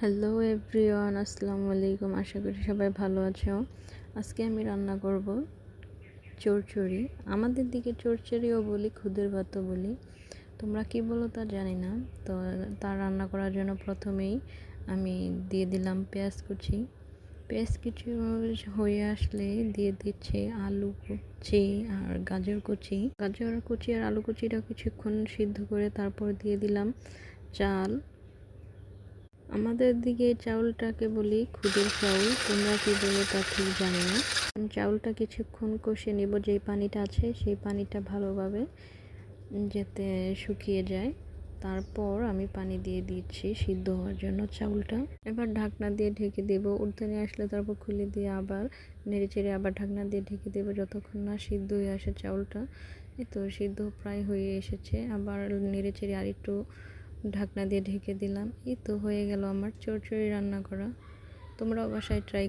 Hello everyone, আসসালামু আলাইকুম। আশা করি সবাই ভালো আছো। আজকে আমি রান্না করব চচ্চড়ি। আমাদের দিকে চচ্চড়িও বলি, খুদের ভাতও বলি। তোমরা কি বলো তা জানি না। তো তা রান্না করার জন্য প্রথমেই আমি দিয়ে দিলাম পেঁয়াজ কুচি। পেঁয়াজ কুচি হয়ে আসলে দিয়ে দিচ্ছে আলু কুচি আর গাজর কুচি আর আলু কুচিটা কিছুক্ষণ সিদ্ধ করে তারপর দিয়ে দিলাম চাল। আমাদের দিকে চাউলটাকে বলি খুদের চাউল, তোমরা কি বলো তা ঠিক জানি না। চাউলটা কিছুক্ষণ কষে নেব, যেই পানিটা আছে সেই পানিটা ভালোভাবে যাতে শুকিয়ে যায়। তারপর আমি পানি দিয়ে দিচ্ছি সিদ্ধ হওয়ার জন্য চাউলটা। এবার ঢাকনা দিয়ে ঢেকে দেব, উর্ধে আসলে তারপর খুলে দিয়ে আবার নেড়ে চেড়ে আবার ঢাকনা দিয়ে ঢেকে দেবো যতক্ষণ না সিদ্ধ হয়ে আসে চাউলটা। এই তো সিদ্ধ প্রায় হয়ে এসেছে, আবার নেড়ে চেড়ে আর একটু ঢাকনা দিয়ে ঢেকে দিলাম। এই তো হয়ে গেল আমার চচ্চড়ি রান্না করা। তোমরাও বাসায় ট্রাই